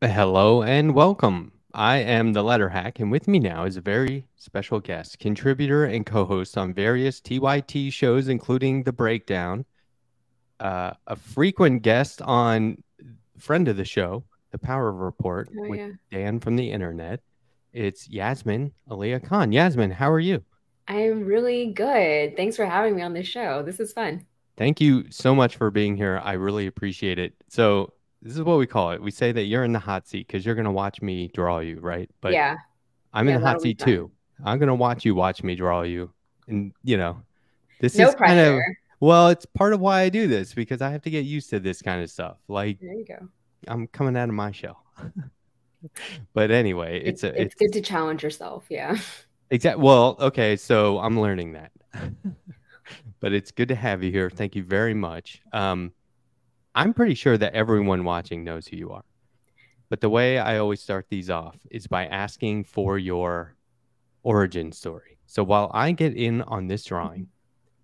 Hello and welcome. I am the Letter Hack, and with me now is a very special guest, contributor and co-host on various TYT shows, including The Breakdown, a frequent guest on friend of the show, The Power Report, Oh with yeah. Dan from the internet. It's Yasmin Aliya Khan. Yasmin, how are you? I'm really good. Thanks for having me on this show. This is fun. Thank you so much for being here. I really appreciate it. So, this is what we call it. We say that you're in the hot seat because you're going to watch me draw you, right? But Yeah. I'm in Yeah, the hot that'll be seat fun. too. I'm gonna watch you watch me draw you. And this No is kind of pressure. well, it's part of why I do this because I have to get used to this kind of stuff. Like There you go. I'm coming out of my shell. But anyway, It's good to challenge yourself. Yeah. well, okay, so I'm learning that. But it's good to have you here. Thank you very much. I'm pretty sure that everyone watching knows who you are. But the way I always start these off is by asking for your origin story. So while I get in on this drawing,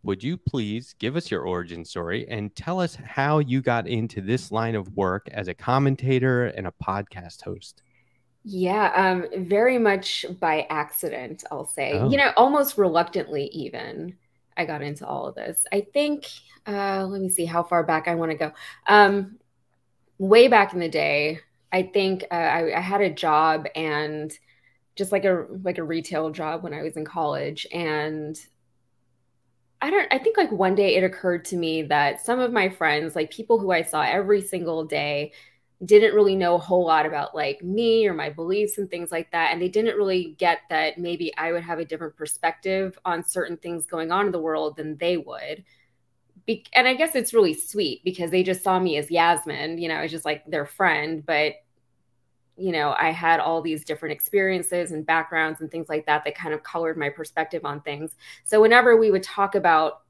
would you please give us your origin story and tell us how you got into this line of work as a commentator and a podcast host? Yeah, very much by accident, I'll say. Oh, Almost reluctantly even. I got into all of this. I think let me see how far back I want to go. Way back in the day, I think I had a job and just like a retail job when I was in college. And I think like one day it occurred to me that some of my friends, like people who I saw every single day, didn't really know a whole lot about like me or my beliefs and things like that. And they didn't really get that maybe I would have a different perspective on certain things going on in the world than they would. And I guess it's really sweet because they just saw me as Yasmin, as just like their friend. But I had all these different experiences and backgrounds and things like that that kind of colored my perspective on things. So whenever we would talk about,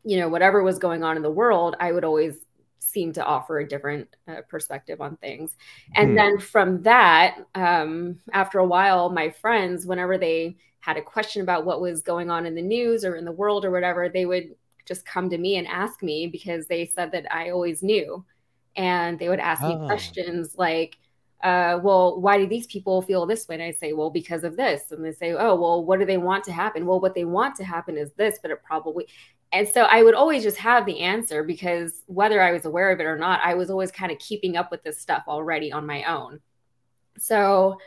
whatever was going on in the world, I would always seem to offer a different perspective on things. And hmm. then from that, after a while, my friends, whenever they had a question about what was going on in the news or in the world or whatever, they would just come to me and ask me because they said that I always knew. And they would ask me Oh, questions like, well, why do these people feel this way? And I say, well, because of this. And they say, oh, well, what do they want to happen? Well, what they want to happen is this, but it probably. And so I would always just have the answer because whether I was aware of it or not, I was always kind of keeping up with this stuff already on my own. So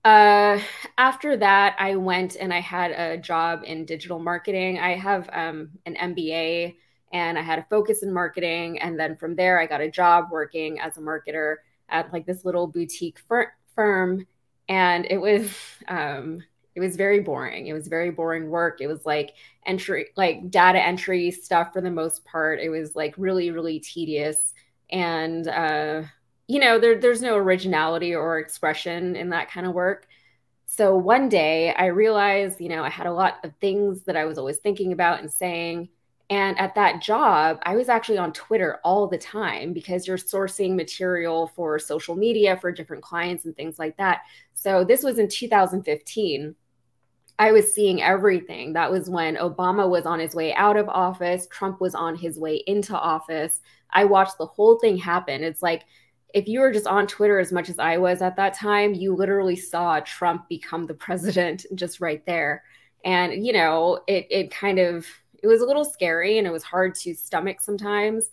uh, after that, I went and I had a job in digital marketing. I have an MBA and I had a focus in marketing. And then from there, I got a job working as a marketer at like this little boutique firm. And it was very boring. It was very boring work. It was like like data entry stuff for the most part. It was like really, really tedious. And there's no originality or expression in that kind of work. So one day I realized, I had a lot of things that I was always thinking about and saying. And at that job, I was actually on Twitter all the time because you're sourcing material for social media for different clients and things like that. So this was in 2015. I was seeing everything. That was when Obama was on his way out of office, Trump was on his way into office. I watched the whole thing happen. It's like if you were just on Twitter as much as I was at that time, you literally saw Trump become the president just right there. And it kind of it was a little scary and it was hard to stomach sometimes.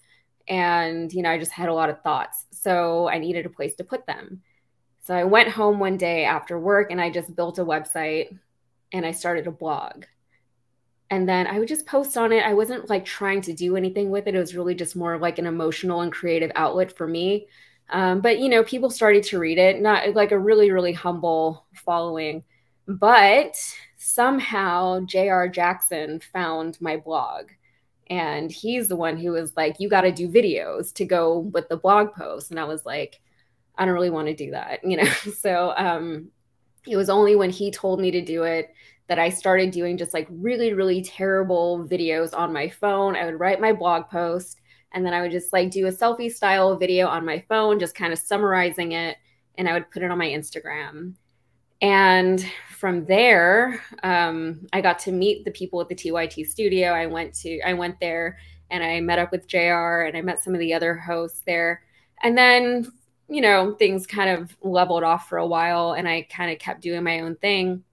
And I just had a lot of thoughts. So I needed a place to put them. So I went home one day after work and I just built a website and I started a blog. And then I would just post on it. I wasn't like trying to do anything with it. It was really just more of like an emotional and creative outlet for me. But people started to read it, not like a really, really humble following. But somehow J.R. Jackson found my blog. And he's the one who was like, you got to do videos to go with the blog post. And I was like, I don't really want to do that. So it was only when he told me to do it that I started doing just like really, really terrible videos on my phone. I would write my blog post and then I would just like do a selfie style video on my phone, just kind of summarizing it. And I would put it on my Instagram. And from there, I got to meet the people at the TYT studio. I went there and I met up with JR and I met some of the other hosts there. And then you know, things kind of leveled off for a while and I kind of kept doing my own thing.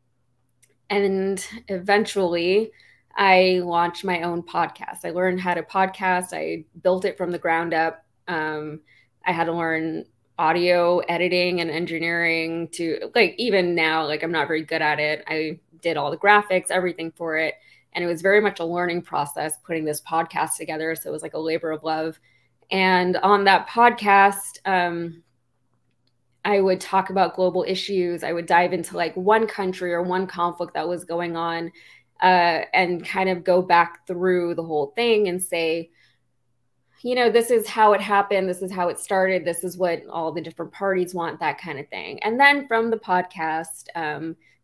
And eventually I launched my own podcast. I learned how to podcast. I built it from the ground up. I had to learn audio editing and engineering to, like, even now, like, I'm not very good at it. I did all the graphics, everything for it. And it was very much a learning process putting this podcast together. So it was like a labor of love. And on that podcast, I would talk about global issues. I would dive into like one country or one conflict that was going on, and kind of go back through the whole thing and say, you know, this is how it happened. This is how it started. This is what all the different parties want, that kind of thing. And then from the podcast,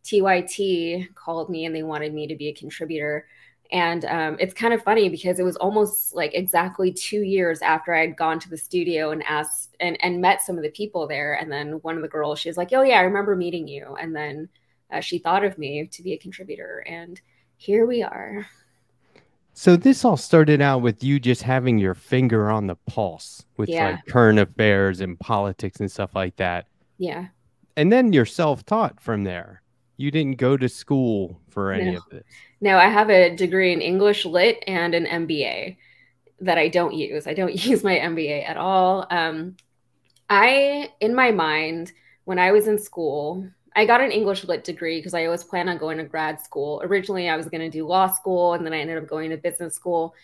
TYT called me and they wanted me to be a contributor. And it's kind of funny because it was almost like exactly 2 years after I'd gone to the studio and asked and met some of the people there. And then one of the girls, she was like, oh, yeah, I remember meeting you. And then she thought of me to be a contributor. And here we are. So this all started out with you just having your finger on the pulse with Yeah. like current affairs and politics and stuff like that. Yeah. And then you're self-taught from there. You didn't go to school for any of this. No, I have a degree in English Lit and an MBA that I don't use. I don't use my MBA at all. In my mind, when I was in school, I got an English Lit degree because I always planned on going to grad school. Originally, I was going to do law school, and then I ended up going to business school.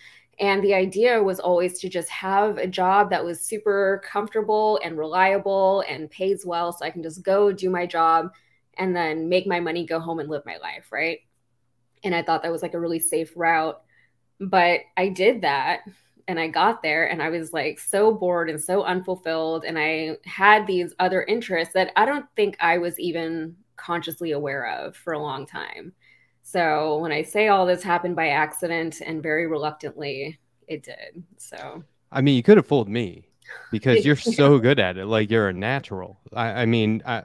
And the idea was always to just have a job that was super comfortable and reliable and pays well so I can just go do my job and then make my money, go home and live my life, right? And I thought that was like a really safe route. But I did that and I got there and I was like so bored and so unfulfilled. And I had these other interests that I don't think I was even consciously aware of for a long time. So when I say all this happened by accident and very reluctantly, it did. So, I mean, you could have fooled me because you're so good at it. Like you're a natural. I mean, I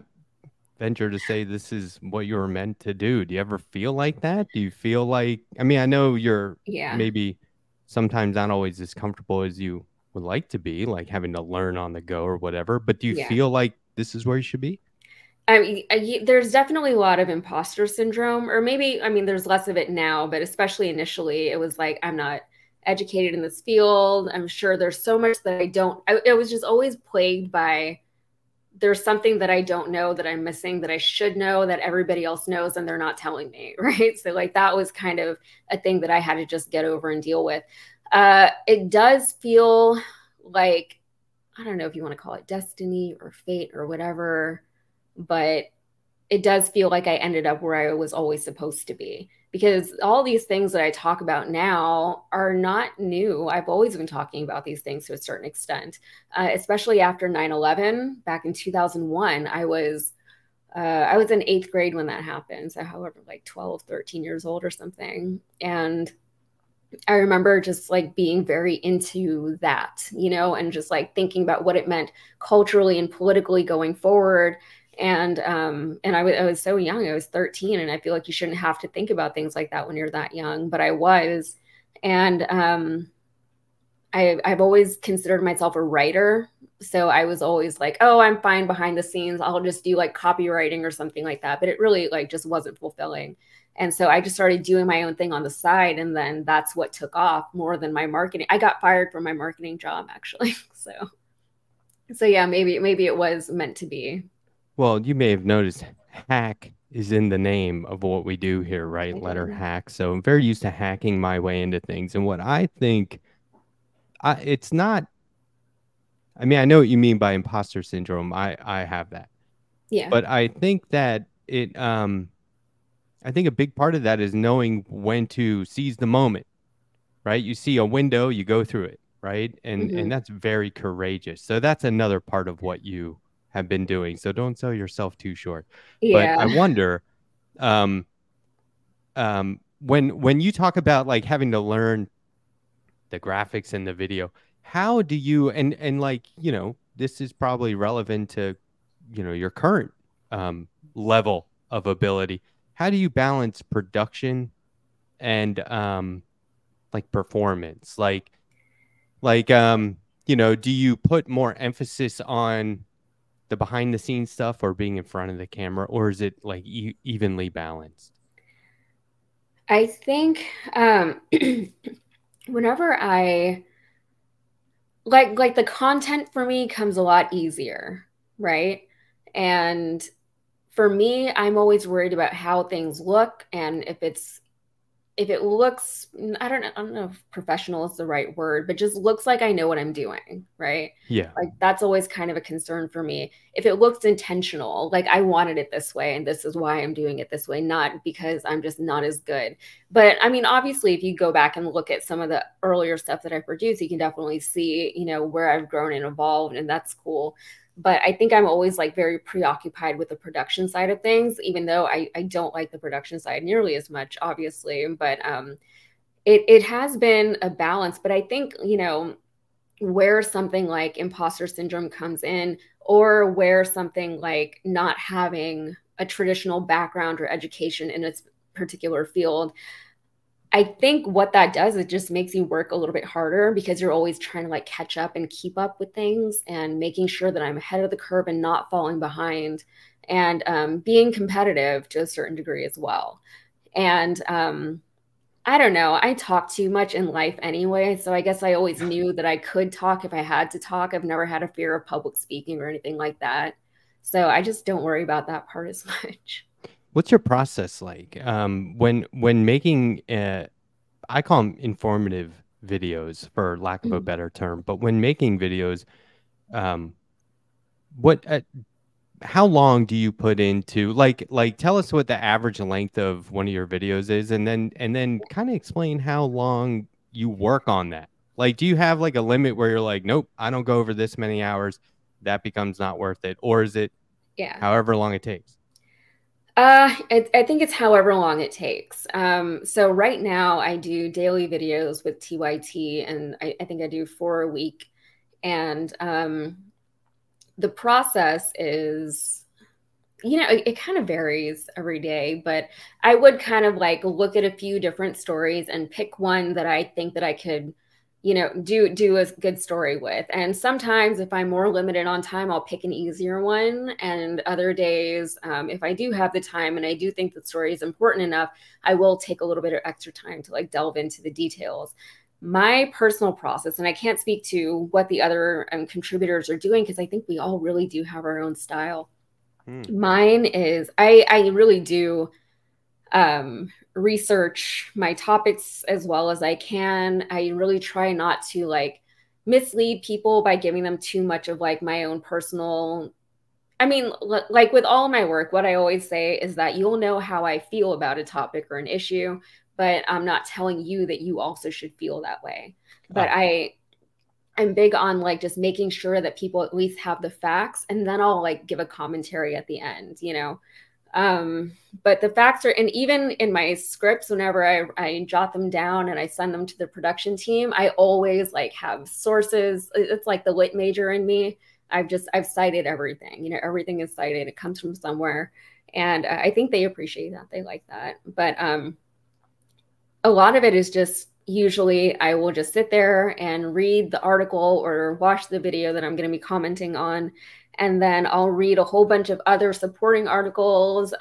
venture to say this is what you were meant to do. Do you ever feel like that? Do you feel like, I mean, I know you're maybe sometimes not always as comfortable as you would like to be, like having to learn on the go or whatever, but do you feel like this is where you should be? I mean, there's definitely a lot of imposter syndrome, or maybe, I mean, there's less of it now, but especially initially, it was like, I'm not educated in this field. I'm sure there's so much that it was just always plagued by, there's something that I don't know that I'm missing that I should know that everybody else knows and they're not telling me, right? So like that was kind of a thing that I had to just get over and deal with. It does feel like, I don't know if you want to call it destiny or fate or whatever, but it does feel like I ended up where I was always supposed to be, because all these things that I talk about now are not new. I've always been talking about these things to a certain extent, especially after 9/11 back in 2001. I was in 8th grade when that happened. So however, like 12, 13 years old or something. And I remember just like being very into that, you know, and just like thinking about what it meant culturally and politically going forward. And I was so young. I was 13, and I feel like you shouldn't have to think about things like that when you're that young, but I was. And I've always considered myself a writer. So I was always like, oh, I'm fine behind the scenes. I'll just do like copywriting or something like that. But it really like just wasn't fulfilling. And so I just started doing my own thing on the side. And then that's what took off more than my marketing. I got fired from my marketing job, actually. So yeah, maybe it was meant to be. Well, you may have noticed hack is in the name of what we do here, right? Letter hack. So I'm very used to hacking my way into things. And what I think, it's not, I mean, I know what you mean by imposter syndrome. I have that. Yeah. But I think that I think a big part of that is knowing when to seize the moment, right? You see a window, you go through it, right? And that's very courageous. So that's another part of what you have been doing. So don't sell yourself too short. Yeah. But I wonder, when you talk about like having to learn the graphics and the video, how do you, and like, you know, this is probably relevant to, you know, your current level of ability. How do you balance production and like performance? Like you know, do you put more emphasis on the behind the scenes stuff or being in front of the camera, or is it like evenly balanced? I think whenever I like the content for me comes a lot easier, right? And for me, I'm always worried about how things look and if it looks, I don't know if professional is the right word, but just looks like I know what I'm doing, right? Yeah. Like that's always kind of a concern for me. If it looks intentional, like I wanted it this way and this is why I'm doing it this way, not because I'm just not as good. But I mean, obviously, if you go back and look at some of the earlier stuff that I produced, you can definitely see, you know, where I've grown and evolved, and that's cool. But I think I'm always like very preoccupied with the production side of things, even though I don't like the production side nearly as much, obviously. But it has been a balance. But I think, you know, where something like imposter syndrome comes in, or where something like not having a traditional background or education in its particular field, I think what that does, it just makes you work a little bit harder because you're always trying to like catch up and keep up with things and making sure that I'm ahead of the curve and not falling behind, and being competitive to a certain degree as well. And I don't know, I talk too much in life anyway. So I guess I always knew that I could talk if I had to talk. I've never had a fear of public speaking or anything like that. So I just don't worry about that part as much. What's your process like when making I call them informative videos for lack of a better term, but when making videos, um, what how long do you put into like tell us what the average length of one of your videos is, and then kind of explain how long you work on that. Like, do you have like a limit where you're like, nope, I don't go over this many hours, that becomes not worth it, or is it Yeah. however long it takes? I think it's however long it takes. So right now I do daily videos with TYT, and I think I do 4 a week. And the process is, you know, it kind of varies every day, but I would kind of like look at a few different stories and pick one that I think that I could, you know, do a good story with. And sometimes if I'm more limited on time, I'll pick an easier one. And other days, if I do have the time and I do think the story is important enough, I will take a little bit of extra time to like delve into the details. My personal process, and I can't speak to what the other contributors are doing because I think we all really do have our own style. Mine is I really do research my topics as well as I can. I really try not to like mislead people by giving them too much of like my own personal. I mean, like with all my work, what I always say is that you'll know how I feel about a topic or an issue, but I'm not telling you that you also should feel that way. But Ah, I'm big on like just making sure that people at least have the facts, and then I'll like give a commentary at the end, you know. Um, but the facts are, and even in my scripts, whenever I jot them down and I send them to the production team, I always like have sources. It's like the lit major in me. I've cited everything, you know, everything is cited. It comes from somewhere. And I think they appreciate that. They like that. But a lot of it is just usually I will just sit there and read the article or watch the video that I'm going to be commenting on. And then I'll read a whole bunch of other supporting articles,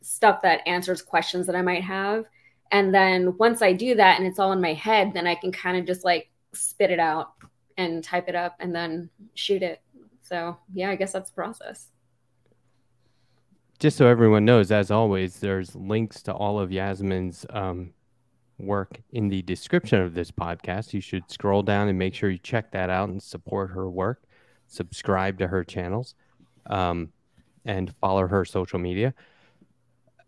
stuff that answers questions that I might have. And then once I do that and it's all in my head, then I can kind of just like spit it out and type it up and then shoot it. So, yeah, I guess that's the process. just so everyone knows, as always, there's links to all of Yasmin's work in the description of this podcast. You should scroll down and make sure you check that out and support her work. Subscribe to her channels, and follow her social media.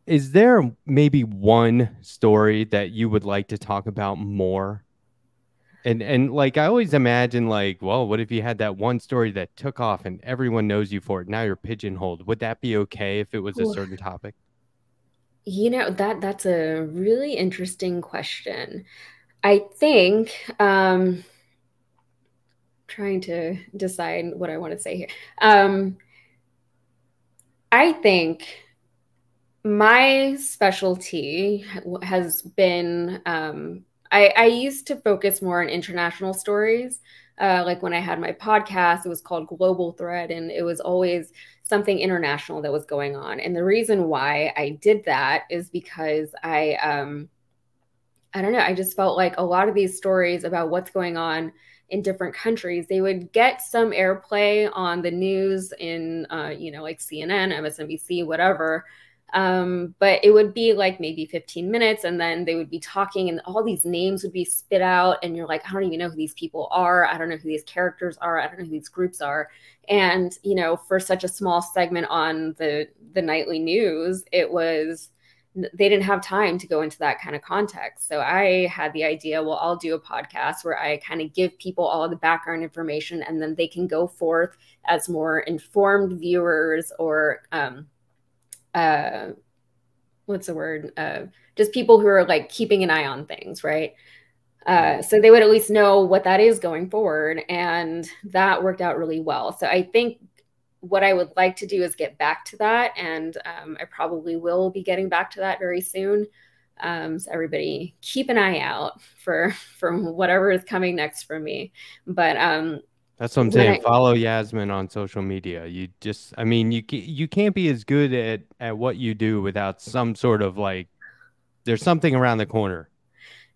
Is there maybe one story that you would like to talk about more? And like I always imagine, like, well, what if you had that one story that took off and everyone knows you for it? Now you're pigeonholed. Would that be okay if it was a certain topic? You know, that's a really interesting question. I think trying to decide what I want to say here. I think my specialty has been I used to focus more on international stories, Like when I had my podcast, it was called Global Thread, and it was always something international that was going on. And the reason why I did that is because I don't know, I just felt like a lot of these stories about what's going on in different countries, they would get some airplay on the news in, like CNN, MSNBC, whatever. But it would be like maybe 15 minutes, and then they would be talking, and all these names would be spit out. And you're like, I don't even know who these people are. I don't know who these characters are. I don't know who these groups are. And, for such a small segment on the nightly news, they didn't have time to go into that kind of context. So I had the idea, well, I'll do a podcast where I kind of give people all the background information, and then they can go forth as more informed viewers, or what's the word? Just people who are like keeping an eye on things, right? So they would at least know what that is going forward. And that worked out really well. So I think what I would like to do is get back to that. And I probably will be getting back to that very soon. So everybody keep an eye out for whatever is coming next for me. But that's what I'm saying. Follow Yasmin on social media. You just, I mean, you can't be as good at what you do without some sort of like, there's something around the corner.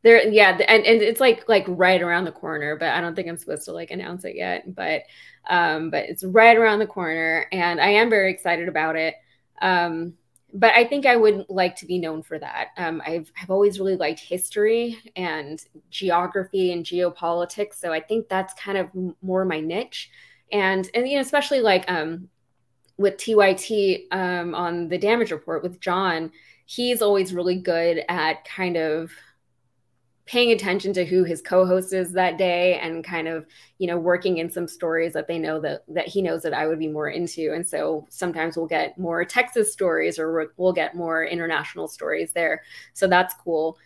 Yeah, and it's like right around the corner, but I don't think I'm supposed to like announce it yet. But it's right around the corner, and I am very excited about it. But I think I would like to be known for that. I've always really liked history and geography and geopolitics, so I think that's kind of more my niche. And especially like with TYT on the damage report with John, he's always really good at kind of paying attention to who his co-host is that day, and kind of, working in some stories that they know that he knows that I would be more into. And so sometimes we'll get more Texas stories, or we'll get more international stories there. So that's cool.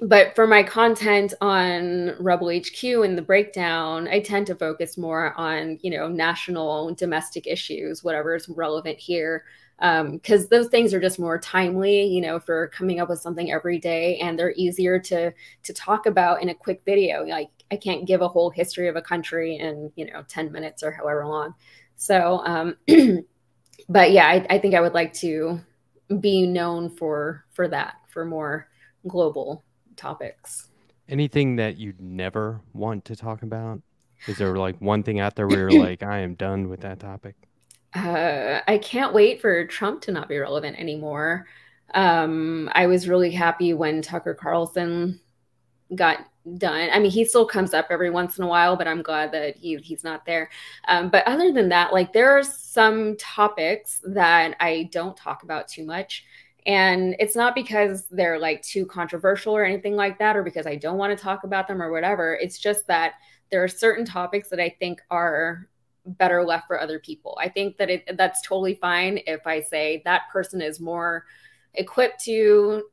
But for my content on Rebel HQ and the breakdown, I tend to focus more on, national domestic issues, whatever is relevant here. Because those things are just more timely, for coming up with something every day, and they're easier to talk about in a quick video. Like I can't give a whole history of a country in 10 minutes or however long. So, but yeah, I think I would like to be known for that, for more global topics. Anything that you'd never want to talk about? Is there like one thing out there where you're like, I am done with that topic? I can't wait for Trump to not be relevant anymore. I was really happy when Tucker Carlson got done. I mean, he still comes up every once in a while, but I'm glad that he's not there. But other than that, like there are some topics that I don't talk about too much. And it's not because they're like too controversial or anything like that, or because I don't want to talk about them or whatever. It's just that there are certain topics that I think are better left for other people. I think that that's totally fine if I say that person is more equipped to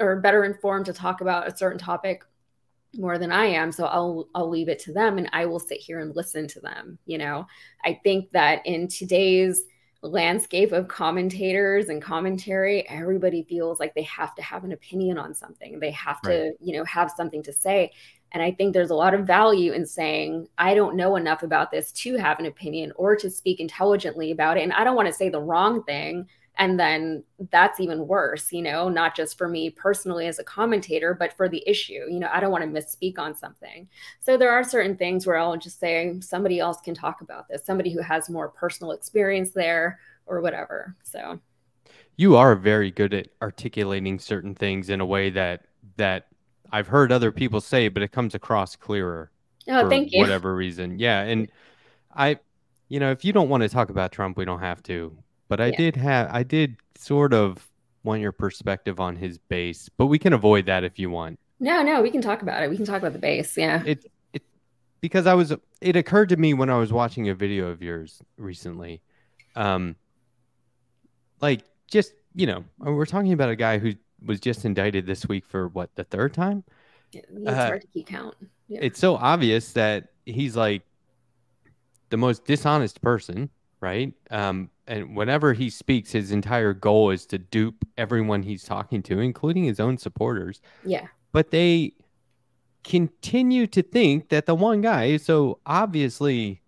or better informed to talk about a certain topic more than I am. So I'll leave it to them, and I will sit here and listen to them. I think that in today's landscape of commentators and commentary, everybody feels like they have to have an opinion on something. They have to, have something to say. And I think there's a lot of value in saying, I don't know enough about this to have an opinion or to speak intelligently about it. And I don't want to say the wrong thing. And then that's even worse, not just for me personally as a commentator, but for the issue. I don't want to misspeak on something. So there are certain things where I'll just say somebody else can talk about this, somebody who has more personal experience there or whatever. So you are very good at articulating certain things in a way that I've heard other people say, but it comes across clearer. Oh, thank you. Whatever reason. Yeah. And if you don't want to talk about Trump, we don't have to. But I did sort of want your perspective on his base, but we can avoid that if you want. No, we can talk about it. We can talk about the base. Yeah. Because it occurred to me when I was watching a video of yours recently. Like just, we're talking about a guy who was just indicted this week for what, the third time? It's hard to keep count. Yeah. It's so obvious that he's like the most dishonest person, right? And whenever he speaks, his entire goal is to dupe everyone he's talking to, including his own supporters. Yeah. But they continue to think that the one guy is so obviously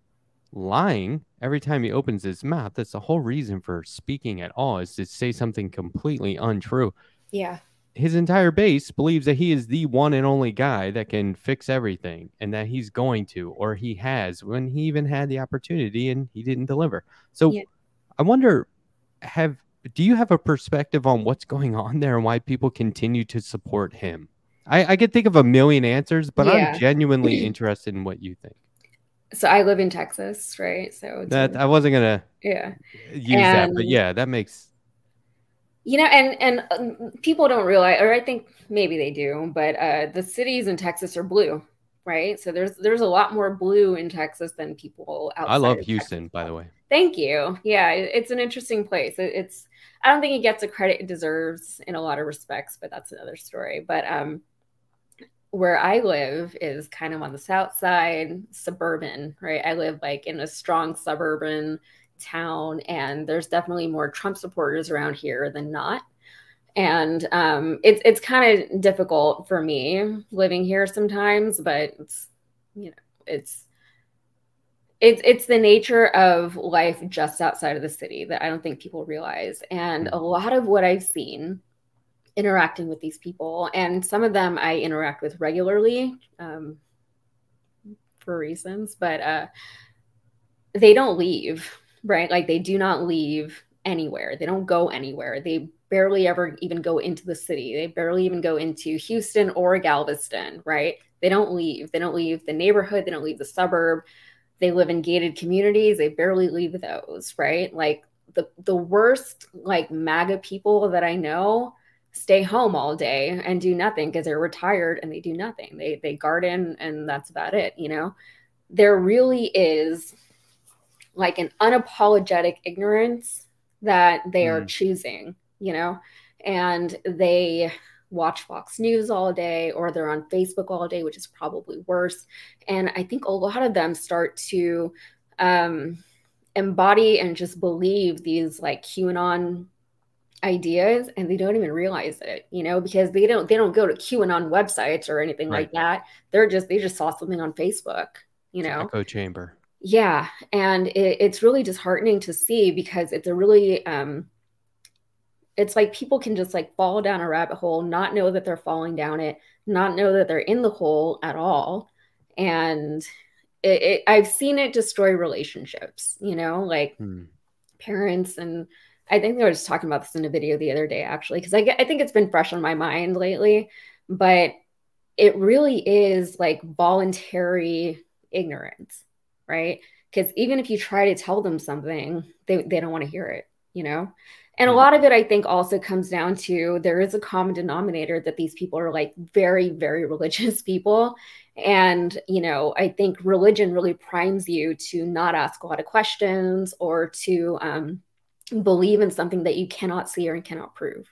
lying every time he opens his mouth. That's the whole reason for speaking at all, is to say something completely untrue. Yeah. His entire base believes that he is the one and only guy that can fix everything, and that he's going to, or he has, when he even had the opportunity and he didn't deliver. So Yeah. I wonder, do you have a perspective on what's going on there and why people continue to support him? I could think of a million answers, but I'm Yeah. genuinely interested in what you think. So I live in Texas, right? So it's That I wasn't gonna yeah. use that, but And yeah, that makes and people don't realize, or I think maybe they do, but the cities in Texas are blue, right? So there's a lot more blue in Texas than people I outside love of Texas. Houston, by the way. Thank you. Yeah, it's an interesting place. It's I don't think it gets the credit it deserves in a lot of respects, but that's another story. But where I live is kind of on the south side, suburban, right? I live like in a strong suburban town, and there's definitely more Trump supporters around here than not. And it's kind of difficult for me living here sometimes, but it's, you know, it's the nature of life just outside of the city that I don't think people realize. And a lot of what I've seen interacting with these people, and some of them I interact with regularly for reasons, but they don't leave, right? Like they do not leave anywhere. They don't go anywhere. They barely ever even go into the city. They barely even go into Houston or Galveston, right? They don't leave. They don't leave the neighborhood. They don't leave the suburb. They live in gated communities. They barely leave those, right? Like the worst like MAGA people that I know stay home all day and do nothing because they're retired and they do nothing. They garden and that's about it, you know? There really is like an unapologetic ignorance that they are choosing, you know? And they watch Fox News all day, or they're on Facebook all day, which is probably worse. And I think a lot of them start to embody and just believe these like QAnon ideas, and they don't even realize it, you know, because they don't go to QAnon websites or anything Right. like that. They just saw something on Facebook, you know. Echo chamber. Yeah, and it's really disheartening to see, because it's a really it's like people can just like fall down a rabbit hole, not know that they're falling down it, not know that they're in the hole at all. And I've seen it destroy relationships, you know, like parents. And I think they were just talking about this in a video the other day, actually, because I think it's been fresh on my mind lately. But it really is like voluntary ignorance, right? Because even if you try to tell them something, they don't want to hear it, you know? And a lot of it, I think, also comes down to there is a common denominator that these people are like very, very religious people. And, you know, I think religion really primes you to not ask a lot of questions, or to believe in something that you cannot see or cannot prove.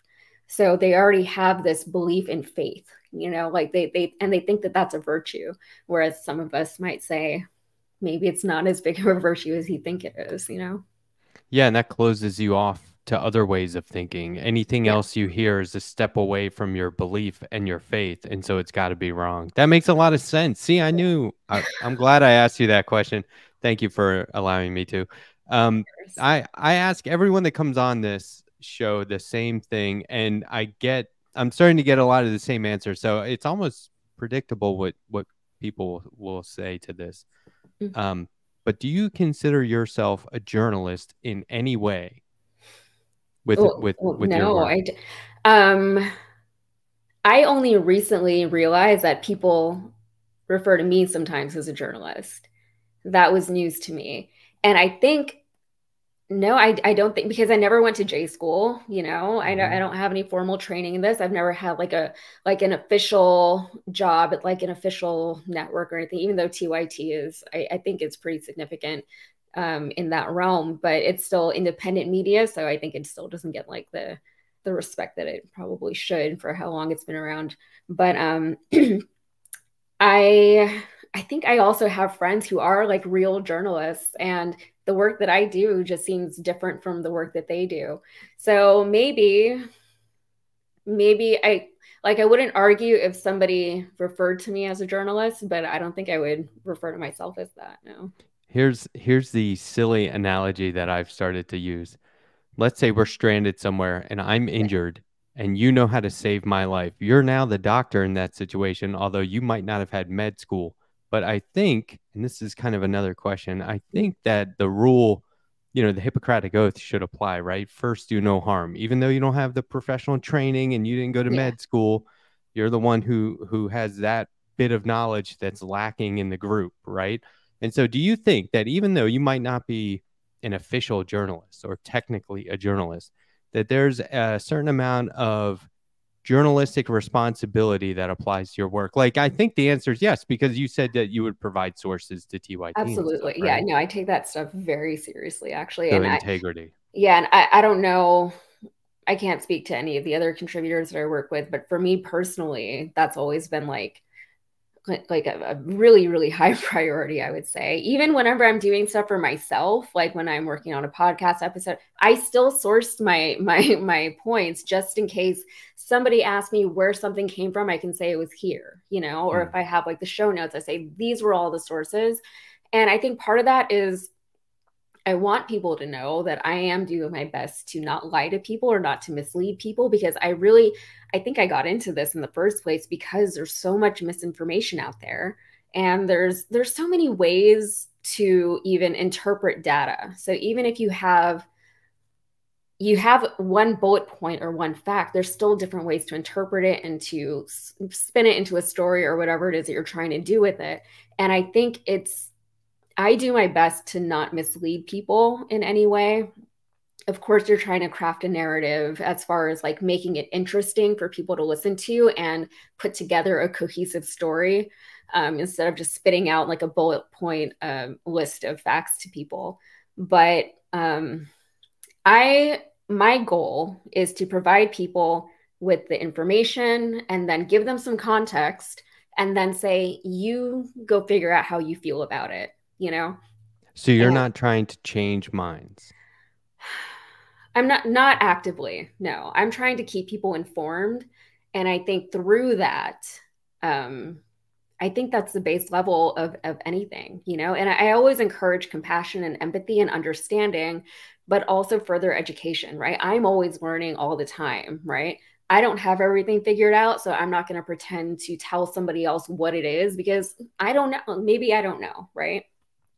So they already have this belief in faith, you know, like they think that that's a virtue. Whereas some of us might say, maybe it's not as big of a virtue as you think it is, you know? Yeah, and that closes you off to other ways of thinking. Anything Yeah. else you hear is a step away from your belief and your faith, and so it's got to be wrong. That makes a lot of sense. See, I knew. I'm glad I asked you that question. Thank you for allowing me to. I ask everyone that comes on this show the same thing, and I'm starting to get a lot of the same answers. So it's almost predictable what people will say to this. But do you consider yourself a journalist in any way with your No, work? I only recently realized that people refer to me sometimes as a journalist. That was news to me. And I think, no, I don't think, because I never went to J school, you know, I don't have any formal training in this. I've never had like an official job at like an official network or anything, even though TYT is, I think it's pretty significant in that realm, but it's still independent media. So I think it still doesn't get like the respect that it probably should for how long it's been around. But I think I also have friends who are like real journalists, and the work that I do just seems different from the work that they do. So maybe I wouldn't argue if somebody referred to me as a journalist, but I don't think I would refer to myself as that. No. Here's the silly analogy that I've started to use. Let's say we're stranded somewhere and I'm injured and you know how to save my life. You're now the doctor in that situation, although you might not have had med school. But I think, and this is kind of another question, I think that the rule, the Hippocratic Oath should apply, right? First, do no harm. Even though you don't have the professional training and you didn't go to Yeah. med school, you're the one who has that bit of knowledge that's lacking in the group, right? And so do you think that even though you might not be an official journalist or technically a journalist, that there's a certain amount of journalistic responsibility that applies to your work? Like, I think the answer is yes, because you said that you would provide sources to TYT and stuff, Absolutely. Yeah, right? no, I take that stuff very seriously, actually. So And integrity. I don't know. I can't speak to any of the other contributors that I work with, but for me personally, that's always been like a really, really high priority, I would say. Even whenever I'm doing stuff for myself, like when I'm working on a podcast episode, I still sourced my points just in case somebody asked me where something came from. I can say it was here, or if I have like the show notes, I say these were all the sources. And I think part of that is I want people to know that I am doing my best to not lie to people or not to mislead people, because I think I got into this in the first place because there's so much misinformation out there, and there's so many ways to even interpret data. So even if you have one bullet point or one fact, there's still different ways to interpret it and to spin it into a story or whatever it is that you're trying to do with it. And I think I do my best to not mislead people in any way. Of course, you're trying to craft a narrative as far as like making it interesting for people to listen to and put together a cohesive story, instead of just spitting out like a bullet point list of facts to people. But my goal is to provide people with the information and then give them some context and then say, you go figure out how you feel about it. So you're And not trying to change minds. I'm not actively. No, I'm trying to keep people informed. And I think through that, I think that's the base level of anything, and I always encourage compassion and empathy and understanding, but also further education, right? I'm always learning all the time, right? I don't have everything figured out, so I'm not going to pretend to tell somebody else what it is because I don't know. Maybe I don't know, right?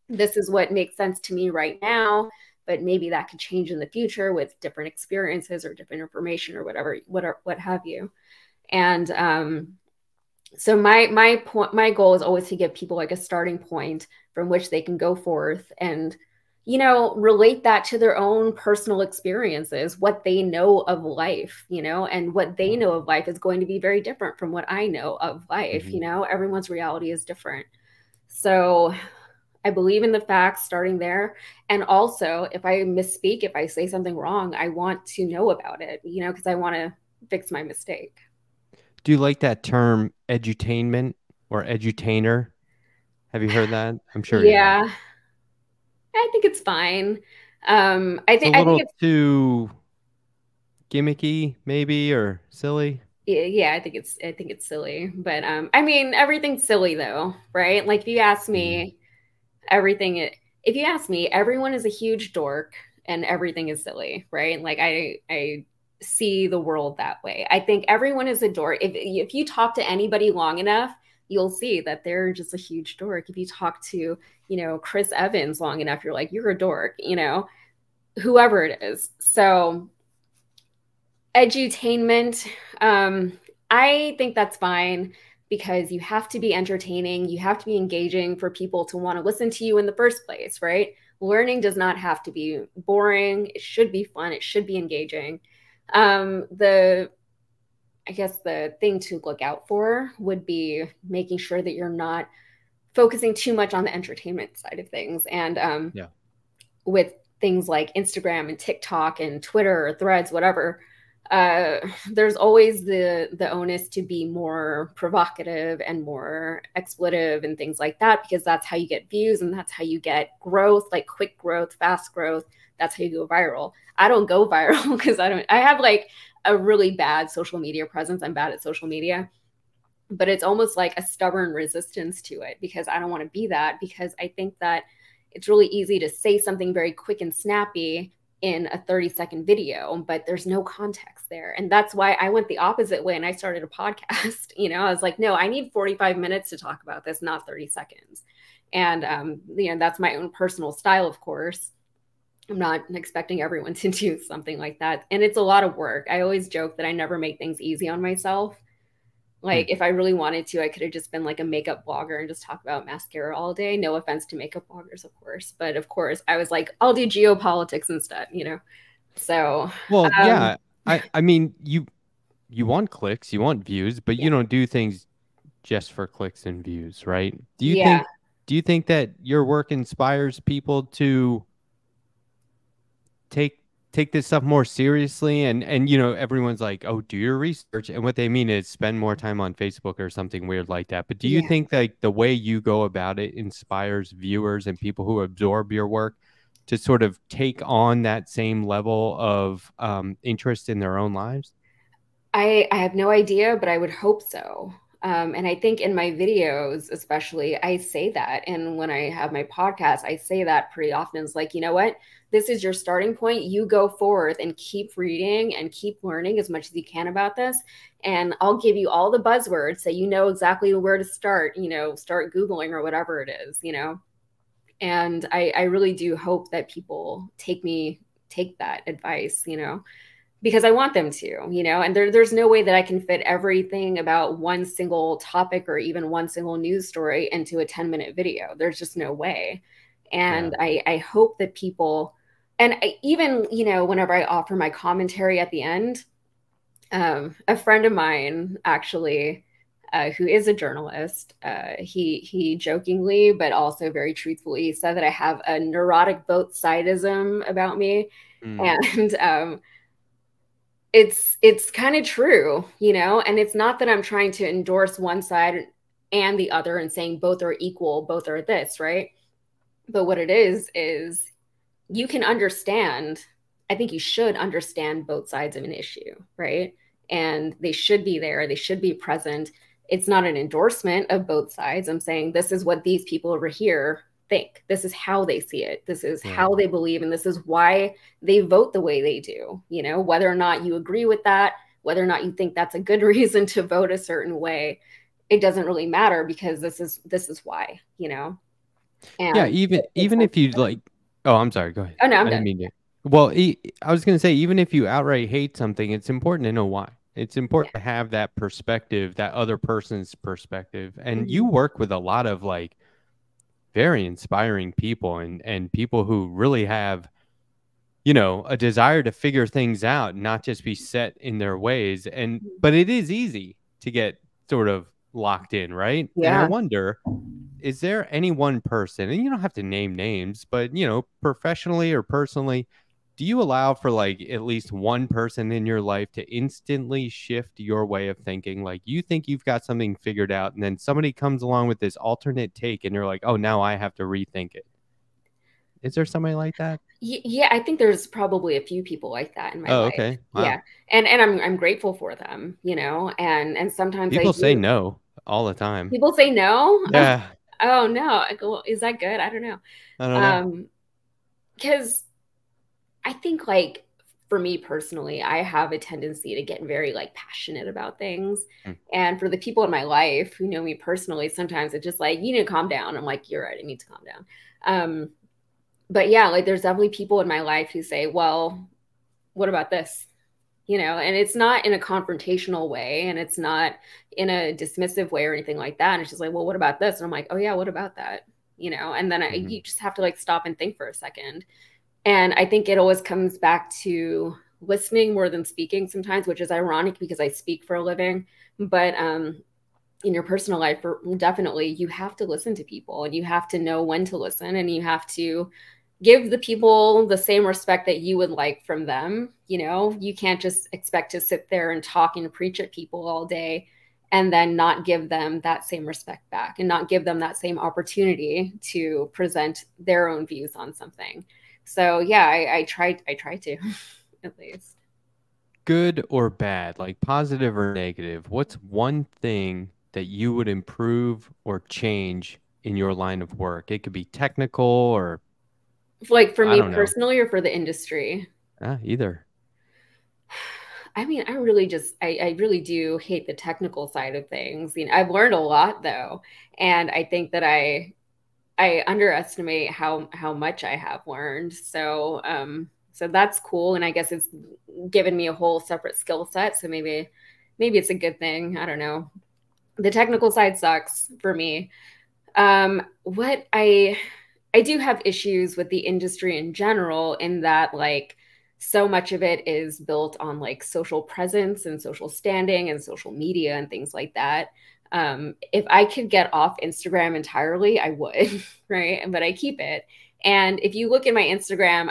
This is what makes sense to me right now, but maybe that could change in the future with different experiences or different information or whatever, what have you. And so my goal is always to give people like a starting point from which they can go forth and relate that to their own personal experiences, what they know of life, and what they know of life is going to be very different from what I know of life. Everyone's reality is different. So I believe in the facts starting there. And also, if I misspeak, if I say something wrong, I want to know about it, because I want to fix my mistake. Do you like that term edutainment or edutainer? Have you heard that? I'm sure you have. Yeah, I think it's fine. It's a I think little it's too gimmicky, maybe, or silly. yeah, I think it's silly. But I mean, everything's silly though, right? Like if you ask me, if you ask me, everyone is a huge dork and everything is silly, right? Like I see the world that way. I think everyone is a dork. If you talk to anybody long enough, you'll see that they're just a huge dork. If you talk to, Chris Evans long enough, you're like, you're a dork, whoever it is. So edutainment, I think that's fine because you have to be entertaining, you have to be engaging for people to want to listen to you in the first place, right? Learning does not have to be boring. It should be fun. It should be engaging. I guess the thing to look out for would be making sure that you're not focusing too much on the entertainment side of things. And Yeah. with things like Instagram and TikTok and Twitter or Threads, whatever, there's always the onus to be more provocative and more expletive and things like that, because that's how you get views and that's how you get growth, like quick growth, fast growth. That's how you go viral. I don't go viral because I have like a really bad social media presence. I'm bad at social media, but it's almost like a stubborn resistance to it because I don't want to be that, because I think that it's really easy to say something very quick and snappy in a 30-second video, but there's no context there. And that's why I went the opposite way and I started a podcast. You know, I was like, no, I need 45 minutes to talk about this, not 30 seconds. And, you know, that's my own personal style, of course. I'm not expecting everyone to do something like that. And it's a lot of work. I always joke that I never make things easy on myself. Like if I really wanted to, I could have just been like a makeup blogger and just talk about mascara all day. No offense to makeup bloggers, of course. But of course, I was like, I'll do geopolitics instead, you know? So, well, yeah, I mean, you want clicks, you want views, but yeah. you don't do things just for clicks and views, right? Yeah. Do you think that your work inspires people to take this stuff more seriously? And you know, everyone's like, oh, do your research, and what they mean is spend more time on Facebook or something weird like that. But do you Yeah. think like the way you go about it inspires viewers and people who absorb your work to sort of take on that same level of interest in their own lives? I have no idea, but I would hope so. And I think in my videos, especially, I say that. And when I have my podcast, I say that pretty often. It's like, you know what? This is your starting point. You go forth and keep reading and keep learning as much as you can about this. And I'll give you all the buzzwords so you know exactly where to start, you know, start Googling or whatever it is, you know. And I really do hope that people take that advice, you know, because I want them to, you know, and there's no way that I can fit everything about one single topic or even one single news story into a 10-minute video. There's just no way. And I hope that people, and even, you know, whenever I offer my commentary at the end, a friend of mine actually, who is a journalist, he jokingly, but also very truthfully said that I have a neurotic both sidism about me. And, it's kind of true, you know, and it's not that I'm trying to endorse one side and the other and saying both are equal, both are this, right? But what it is you can understand, I think you should understand both sides of an issue, right? And they should be there, they should be present. It's not an endorsement of both sides. I'm saying this is what these people over here think. This is how they see it. This is how they believe. And this is why they vote the way they do. You know, whether or not you agree with that, whether or not you think that's a good reason to vote a certain way, it doesn't really matter because this is why, you know. And yeah, even if you like, oh, I'm sorry, go ahead. Oh no, I'm I didn't done. mean to. Well, I was going to say, even if you outright hate something, it's important to know why. It's important to have that perspective, that other person's perspective. And you work with a lot of like very inspiring people and people who really have, you know, a desire to figure things out, not just be set in their ways. And but it is easy to get sort of locked in, right? And I Yeah. wonder, is there any one person, and you don't have to name names, but you know, professionally or personally, do you allow for like at least one person in your life to instantly shift your way of thinking? Like you think you've got something figured out, and then somebody comes along with this alternate take, and you're like, oh, now I have to rethink it. Is there somebody like that? Yeah, I think there's probably a few people like that in my Oh, life. okay. Wow. Yeah. And I'm grateful for them, you know, and sometimes I People say do. no all the time. People say no. Yeah. Oh no. I go, well, is that good? I don't know. I don't know. Because I think like for me personally, I have a tendency to get very like passionate about things. And for the people in my life who know me personally, sometimes it's just like, you need to calm down. I'm like, you're right, I need to calm down. But yeah, like there's definitely people in my life who say, well, what about this? You know, and it's not in a confrontational way and it's not in a dismissive way or anything like that. And it's just like, well, what about this? And I'm like, oh yeah, what about that? You know, and then you just have to like stop and think for a second. And I think it always comes back to listening more than speaking sometimes, which is ironic because I speak for a living. But in your personal life, definitely, you have to listen to people and you have to know when to listen and you have to give the people the same respect that you would like from them. You know, you can't just expect to sit there and talk and preach at people all day and then not give them that same respect back and not give them that same opportunity to present their own views on something. So yeah, I try to at least. good or bad, like positive or negative, what's one thing that you would improve or change in your line of work? It could be technical or Like for I me don't know. personally or for the industry? Either. I mean, I really do hate the technical side of things. You know, I've learned a lot though, and I think that I underestimate how much I have learned. So so that's cool, and I guess it's given me a whole separate skill set. So maybe it's a good thing. I don't know. The technical side sucks for me. What I do have issues with the industry in general in that like so much of it is built on like social presence and social standing and social media and things like that. If I could get off Instagram entirely, I would, right? But I keep it. And if you look at my Instagram,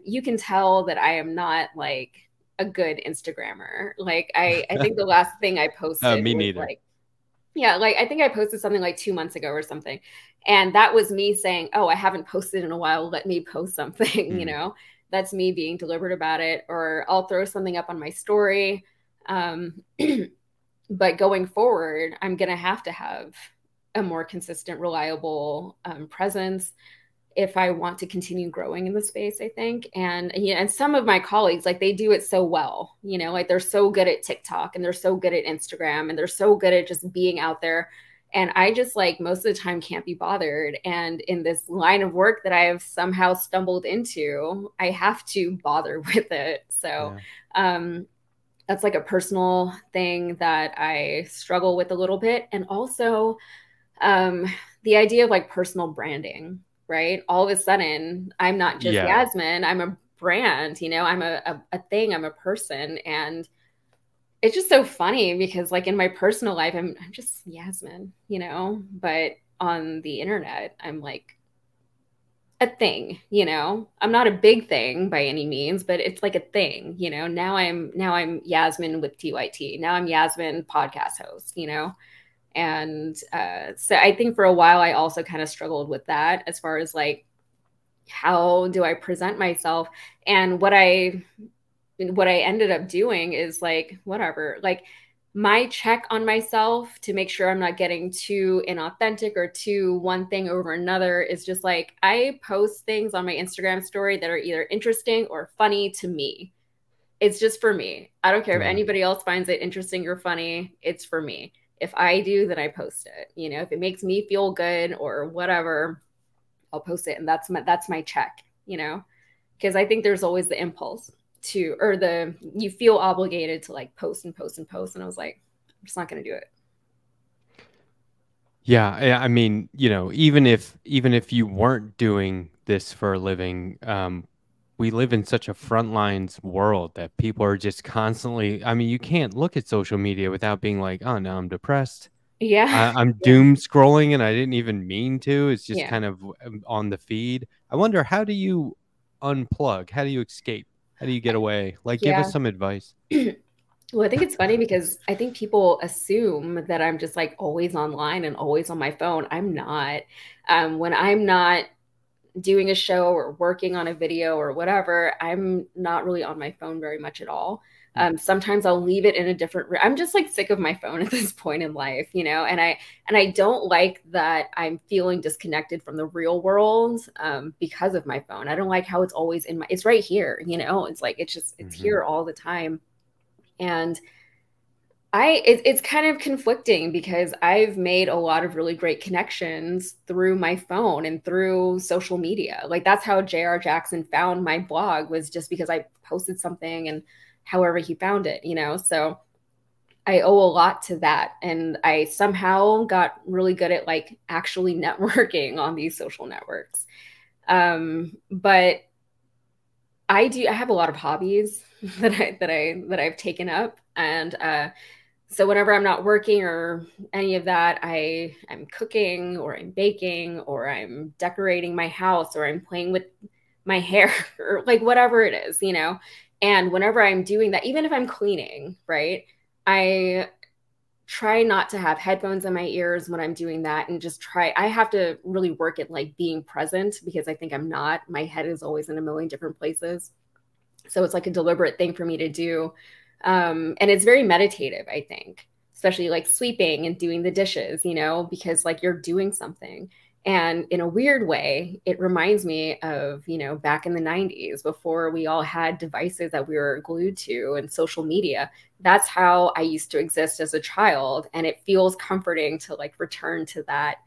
you can tell that I am not like a good Instagrammer. Like I think the last thing I posted Me was neither. like, yeah, like I think I posted something like 2 months ago or something. And that was me saying, oh, I haven't posted in a while. Let me post something, you Mm. know, that's me being deliberate about it. Or I'll throw something up on my story. Um, but going forward, I'm going to have a more consistent, reliable presence if I want to continue growing in the space, I think. And yeah, and some of my colleagues, like they do it so well, you know, like they're so good at TikTok and they're so good at Instagram and they're so good at just being out there. And I just like most of the time can't be bothered. And in this line of work that I have somehow stumbled into, I have to bother with it. So Yeah. um that's like a personal thing that I struggle with a little bit. And also um, the idea of like personal branding, right? All of a sudden, I'm not just Yeah. Yasmin, I'm a brand, you know, I'm a thing, I'm a person. And it's just so funny because like in my personal life, I'm just Yasmin, you know, but on the internet, I'm like a thing, you know. I'm not a big thing by any means, but it's like a thing, you know. Now I'm Yasmin with TYT. Now I'm Yasmin podcast host, you know. And so I think for a while I also kind of struggled with that as far as like how do I present myself. And what I ended up doing is like whatever, like my check on myself to make sure I'm not getting too inauthentic or too one thing over another is just like I post things on my Instagram story that are either interesting or funny to me. It's just for me. I don't care if Yeah. anybody else finds it interesting or funny. It's for me. If I do, then I post it. You know, if it makes me feel good or whatever, I'll post it. And that's my check, you know, because I think there's always the impulse to, or you feel obligated to like post and post and post. And I was like, I'm just not going to do it. Yeah, I mean, even if you weren't doing this for a living, we live in such a front lines world that people are just constantly. I mean, you can't look at social media without being like, "Oh no, I'm depressed. Yeah. I'm Yeah. doom scrolling, and I didn't even mean to." It's just Yeah. kind of on the feed. I wonder, how do you unplug? How do you escape? How do you get away? Like, give us Yeah. some advice. Well, I think it's funny because I think people assume that I'm just like always online and always on my phone. I'm not. When I'm not doing a show or working on a video or whatever, I'm not really on my phone very much at all. Sometimes I'll leave it in a different room. I'm just like sick of my phone at this point in life, you know, and I don't like that I'm feeling disconnected from the real world because of my phone. I don't like how it's always it's right here, you know, it's like it's Hmm. here all the time. And it's kind of conflicting because I've made a lot of really great connections through my phone and through social media. Like that's how J.R. Jackson found my blog, was just because I posted something and however he found it, you know? So I owe a lot to that. And I somehow got really good at like actually networking on these social networks. But I have a lot of hobbies that I've taken up. And so whenever I'm not working or any of that, I'm cooking or I'm baking or I'm decorating my house or I'm playing with my hair or like whatever it is, you know. And whenever I'm doing that, even if I'm cleaning, right, I try not to have headphones in my ears when I'm doing that, and just I have to really work at like being present because I think I'm not. My head is always in a million different places. So it's like a deliberate thing for me to do. And it's very meditative, I think, especially like sweeping and doing the dishes, you know, because like you're doing something. And in a weird way, it reminds me of, you know, back in the 90s before we all had devices that we were glued to and social media. That's how I used to exist as a child. And it feels comforting to like return to that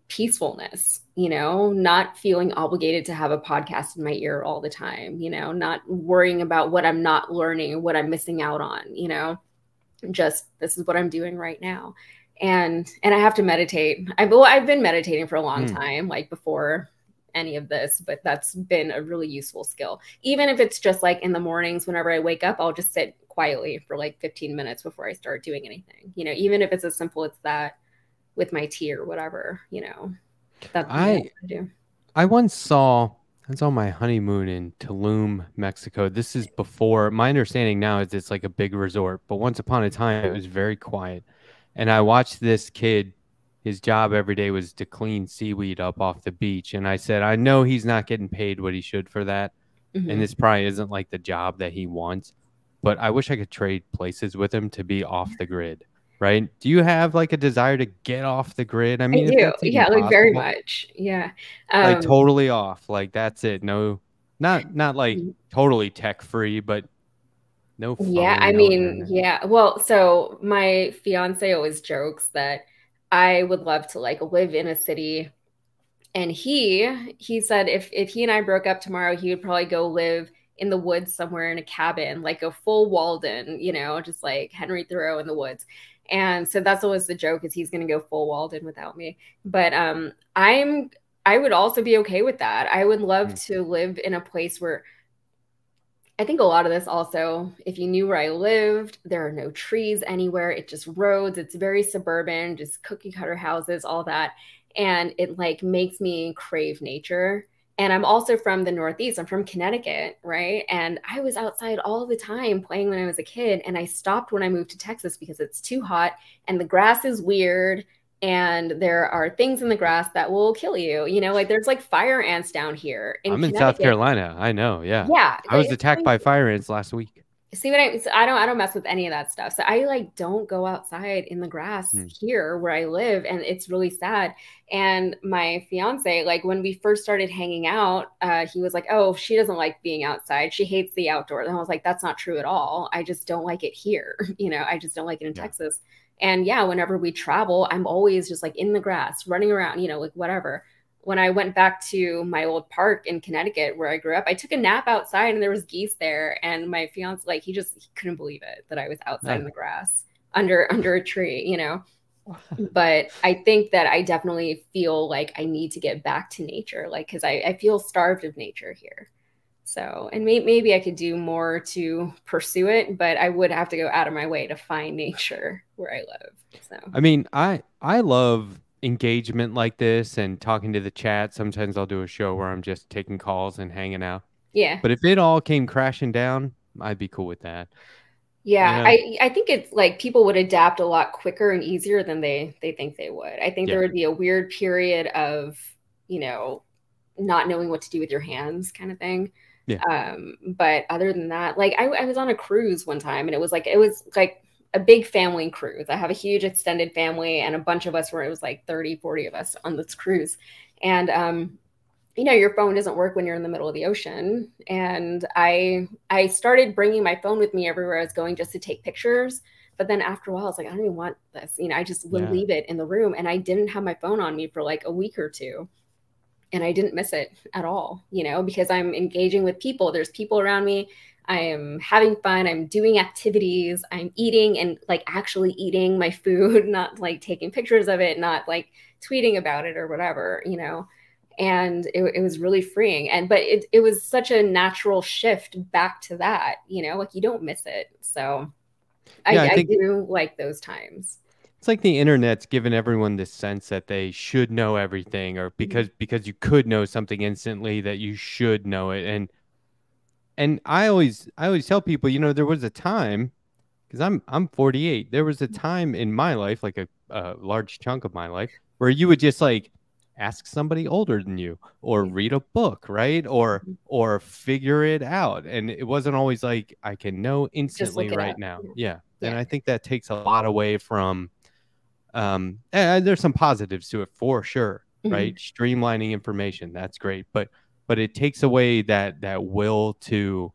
peacefulness, you know, not feeling obligated to have a podcast in my ear all the time, you know, not worrying about what I'm not learning, what I'm missing out on, you know, just this is what I'm doing right now. And I have to meditate. I've been meditating for a long time, like before any of this, but that's been a really useful skill. Even if it's just like in the mornings, whenever I wake up, I'll just sit quietly for like 15 minutes before I start doing anything, you know, even if it's as simple as that with my tea or whatever, you know, that's what I do. I once saw, I was on my honeymoon in Tulum, Mexico. This is before, my understanding now is it's like a big resort, but once upon a time it was very quiet. And I watched this kid, his job every day was to clean seaweed up off the beach. And I said, I know he's not getting paid what he should for that. And this probably isn't like the job that he wants, but I wish I could trade places with him to be off the grid. Right? Do you have like a desire to get off the grid? I mean, I if do. that's even Yeah, like very possible, much. Yeah. like totally off, like that's it. No, not like Mhm. totally tech free, but no Yeah, I phone, no mean, internet. yeah. Well, so my fiance always jokes that I would love to like live in a city. And he said if he and I broke up tomorrow, he would probably go live in the woods somewhere in a cabin, like a full Walden, you know, just like Henry Thoreau in the woods. And so that's always the joke is he's going to go full Walden without me. But I would also be okay with that. I would love Mm. to live in a place where I think a lot of this also, if you knew where I lived, there are no trees anywhere. It's just roads. It's very suburban, just cookie cutter houses, all that. And it like makes me crave nature. And I'm also from the Northeast. I'm from Connecticut, right? And I was outside all the time playing when I was a kid. And I stopped when I moved to Texas because it's too hot and the grass is weird. And there are things in the grass that will kill you. You know, like there's like fire ants down here in I'm in South Connecticut. Carolina. I know. Yeah. Yeah, I like was it's attacked by crazy. fire ants last week. See what I so I don't mess with any of that stuff. So I like don't go outside in the grass Mm. here where I live and it's really sad. And my fiance, like when we first started hanging out, he was like, "Oh, she doesn't like being outside. She hates the outdoors." And I was like, "That's not true at all. I just don't like it here. You know, I just don't like it in Yeah. Texas." And yeah, whenever we travel, I'm always just like in the grass, running around, you know, like whatever. When I went back to my old park in Connecticut where I grew up, I took a nap outside and there was geese there. And my fiance, like, he couldn't believe it that I was outside in Ah. the grass under a tree, you know. But I think that I definitely feel like I need to get back to nature, like, because I feel starved of nature here. So, and maybe I could do more to pursue it, but I would have to go out of my way to find nature where I live. So, I mean, I love engagement like this and talking to the chat. Sometimes I'll do a show where I'm just taking calls and hanging out. yeah. But if it all came crashing down, I'd be cool with that. You Yeah, know? I think it's like people would adapt a lot quicker and easier than they think they would. I think there Yeah. would be a weird period of, you know, not knowing what to do with your hands kind of thing. Yeah. But other than that, like I was on a cruise one time and it was like a big family cruise. I have a huge extended family and a bunch of us were it was like 30, 40 of us on this cruise. And you know your phone doesn't work when you're in the middle of the ocean and I started bringing my phone with me everywhere I was going just to take pictures, but then after a while I was like, I don't even want this, you know, I just would Yeah. leave it in the room and I didn't have my phone on me for like a week or two and I didn't miss it at all, you know, because I'm engaging with people, there's people around me, I am having fun, I'm doing activities, I'm eating and like actually eating my food, not like taking pictures of it, not like tweeting about it or whatever, you know. And it was really freeing and but it was such a natural shift back to that, you know, like you don't miss it. So Yeah, I I think do like those times. it's like the internet's given everyone this sense that they should know everything, or Mhm. because you could know something instantly that you should know it. And I always tell people, you know, there was a time because I'm 48. There was a time in my life, like a large chunk of my life, where you would just like ask somebody older than you, or read a book, right? Or figure it out. And it wasn't always like, I can know Just instantly look it right up. now. Yeah. And Yeah. I think that takes a lot away from, and there's some positives to it for sure, right? Streamlining information, that's great. But it takes away that will to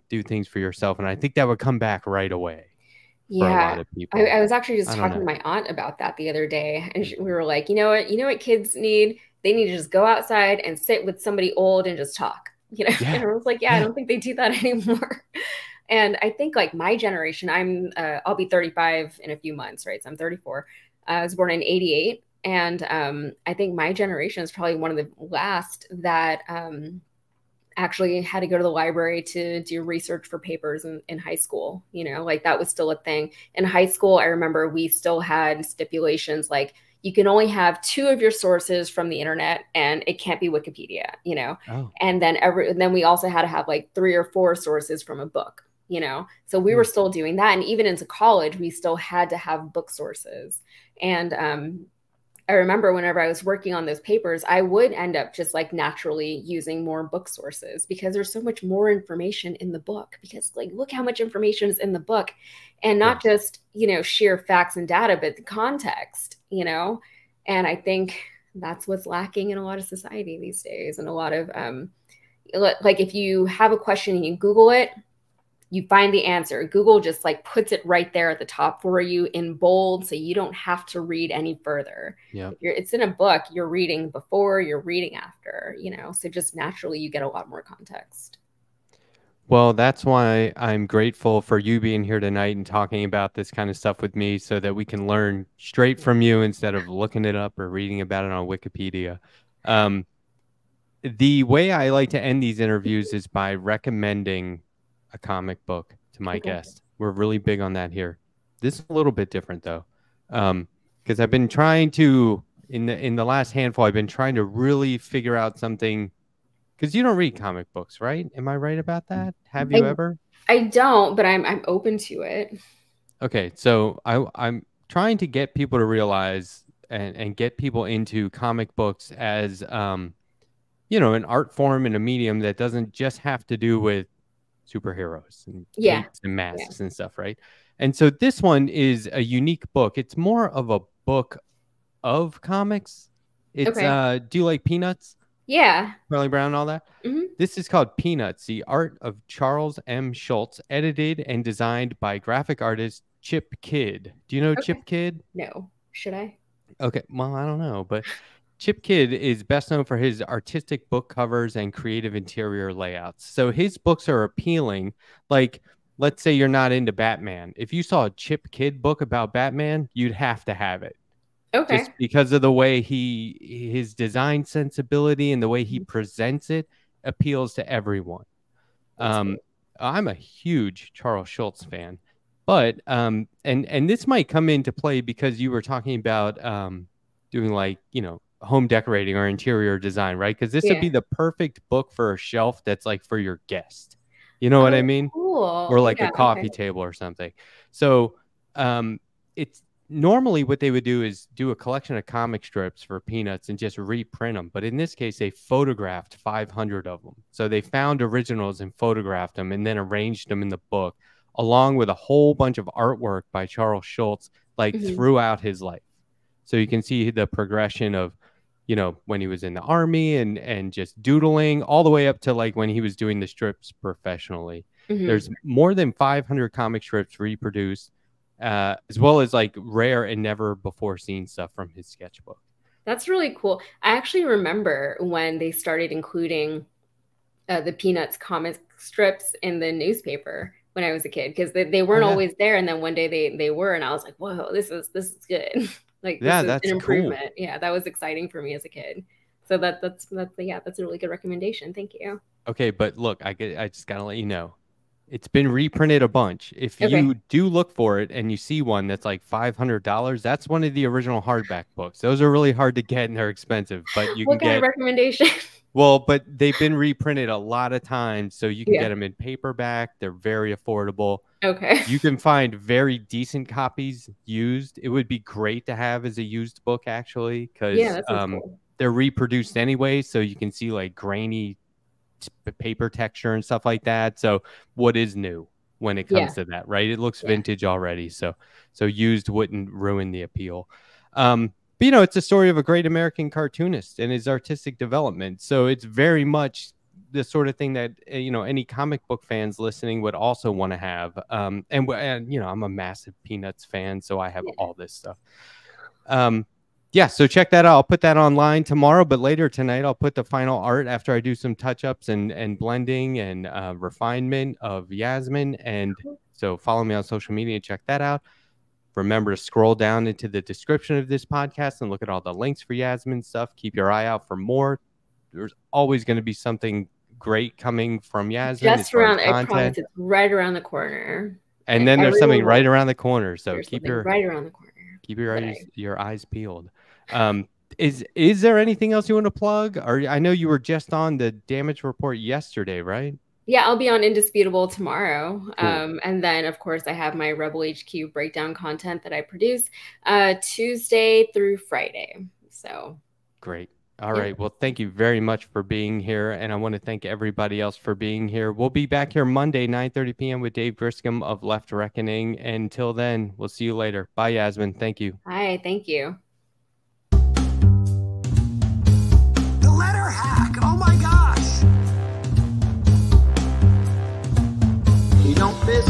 do things for yourself. And I think that would come back right away for a lot Yeah. of people. I was actually just I don't talking know. to my aunt about that the other day, and we were like, you know what kids need? They need to just go outside and sit with somebody old and just talk, And Yeah. I was like, yeah, I don't think they do that anymore. And I think like my generation, I'll be 35 in a few months, right? So I'm 34. I was born in 88. And I think my generation is probably one of the last that actually had to go to the library to do research for papers in high school. Like that was still a thing. In high school, I remember we still had stipulations like you can only have 2 of your sources from the internet and it can't be Wikipedia. Oh. And then we also had to have like 3 or 4 sources from a book. So we were still doing that. And even into college, we still had to have book sources. And I remember whenever I was working on those papers, I would end up just like naturally using more book sources because there's so much more information in the book. Because like, look how much information is in the book, and not just sheer facts and data, but the context. And I think that's what's lacking in a lot of society these days, and a lot of like if you have a question and you Google it, you find the answer. Google just like puts it right there at the top for you in bold, so you don't have to read any further. Yeah. It's in a book, you're reading before, you're reading after, so just naturally you get a lot more context. Well, that's why I'm grateful for you being here tonight and talking about this kind of stuff with me, so that we can learn straight from you instead of looking it up or reading about it on Wikipedia. The way I like to end these interviews is by recommending a comic book to my guest. We're really big on that here. This is a little bit different though, because I've been trying to in the last handful. I've been trying to really figure out something. Because you don't read comic books, right? Am I right about that? Have you ever? I don't, but I'm open to it. Okay, so I'm trying to get people to realize and get people into comic books as an art form and a medium that doesn't just have to do with superheroes and capes and masks and stuff, right? And so this one is a unique book. It's more of a book of comics. It's do you like Peanuts? Yeah. Charlie Brown and all that? This is called Peanuts, the art of Charles M. Schulz, edited and designed by graphic artist Chip Kidd. Do you know Chip Kidd? No. Should I? Okay, well, I don't know, but Chip Kidd is best known for his artistic book covers and creative interior layouts. So his books are appealing. Like, let's say you're not into Batman. If you saw a Chip Kidd book about Batman, you'd have to have it. Okay. Just because of the way his design sensibility and the way he presents it appeals to everyone. I'm a huge Charles Schulz fan, but and this might come into play because you were talking about doing like home decorating or interior design, right? Because this would be the perfect book for a shelf that's like for your guest. You know what I mean? Cool. Or like a coffee table or something. So it's normally what they would do is do a collection of comic strips for Peanuts and just reprint them. But in this case, they photographed 500 of them. So they found originals and photographed them and then arranged them in the book, along with a whole bunch of artwork by Charles Schulz, like throughout his life. So you can see the progression of, when he was in the army and just doodling all the way up to like when he was doing the strips professionally. There's more than 500 comic strips reproduced, as well as like rare and never before seen stuff from his sketchbook. That's really cool. I actually remember when they started including the Peanuts comic strips in the newspaper when I was a kid, because they weren't always there, and then one day they were, and I was like, whoa, this is good. Like, this is an improvement. Cool. Yeah, that was exciting for me as a kid. So that's a really good recommendation. Thank you. Okay, but look, I just gotta let you know, it's been reprinted a bunch. If you do look for it and you see one that's like $500, that's one of the original hardback books. Those are really hard to get and they're expensive, but you what can kind of recommendation? Well, but they've been reprinted a lot of times, so you can get them in paperback. They're very affordable. Okay. You can find very decent copies used. It would be great to have as a used book, actually, because cool. they're reproduced anyway, so you can see like grainy paper texture and stuff like that. So what is new when it comes to that, right? It looks vintage already, so used wouldn't ruin the appeal. But you know, it's a story of a great American cartoonist and his artistic development. So it's very much the sort of thing that, you know, any comic book fans listening would also want to have. And you know, I'm a massive Peanuts fan, so I have all this stuff. Yeah, so check that out. I'll put that online tomorrow, but later tonight I'll put the final art after I do some touch-ups and blending and refinement of Yasmin. And so follow me on social media and check that out. Remember to scroll down into the description of this podcast and look at all the links for Yasmin stuff. Keep your eye out for more. There's always going to be something great coming from Yasmin. Just around, I promise, it's right around the corner. And then there's something right around the corner. So keep your right around the corner. Keep your eyes peeled. Is there anything else you want to plug? Or I know you were just on the damage report yesterday, right? Yeah, I'll be on Indisputable tomorrow. Cool. And then, of course, I have my Rebel HQ breakdown content that I produce Tuesday through Friday. So great. All right. Well, thank you very much for being here. And I want to thank everybody else for being here. We'll be back here Monday, 9:30 p.m. with Dave Griscom of Left Reckoning. And until then, we'll see you later. Bye, Yasmin. Thank you. Hi. Thank you. The letter hack. Oh, my gosh. You don't miss